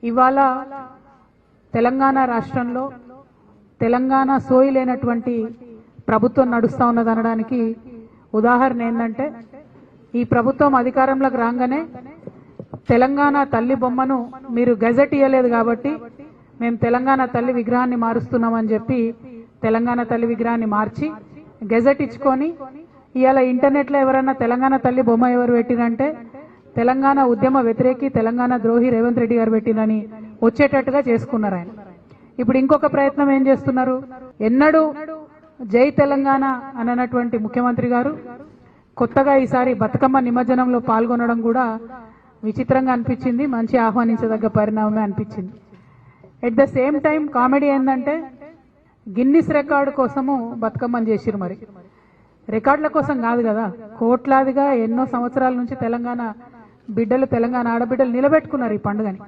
ఇవాళ తెలంగాణ రాష్ట్రంలో తెలంగాణ సోయి లేనటువంటి ప్రభుత్వం నడుస్తా ఉన్నదనడానికి ఉదాహరణ ఏంటంటే ఈ ప్రభుత్వం అధికారంలోకి రాగానే తెలంగాణ తల్లి బొమ్మను మీరు గెజెట్ ఇయ్యలేదు కాబట్టి మేము తెలంగాణ తల్లి విగ్రహాన్ని మారుస్తున్నామని చెప్పి తెలంగాణ తల్లి విగ్రహాన్ని మార్చి గెజెట్ ఇచ్చుకొని ఇవాళ ఇంటర్నెట్లో ఎవరైనా తెలంగాణ తల్లి బొమ్మ ఎవరు పెట్టినంటే తెలంగాణ ఉద్యమ వ్యతిరేకి తెలంగాణ ద్రోహి రేవంత్ రెడ్డి గారు పెట్టినని వచ్చేటట్టుగా చేసుకున్నారు ఆయన. ఇప్పుడు ఇంకొక ప్రయత్నం ఏం చేస్తున్నారు, ఎన్నడూ జై తెలంగాణ అన్నటువంటి ముఖ్యమంత్రి గారు కొత్తగా ఈసారి బతుకమ్మ నిమజ్జనంలో పాల్గొనడం కూడా విచిత్రంగా అనిపించింది, మంచి ఆహ్వానించదగ్గ పరిణామమే అనిపించింది. At the same time comedy ఏంటంటే గిన్నిస్ రికార్డు కోసము బతుకమ్మని చేసిరు. మరి రికార్డుల కోసం కాదు కదా, కోట్లాదిగా ఎన్నో సంవత్సరాల నుంచి తెలంగాణ బిడ్డలు తెలంగాణ ఆడబిడ్డలు నిలబెట్టుకున్నారు ఈ పండుగని.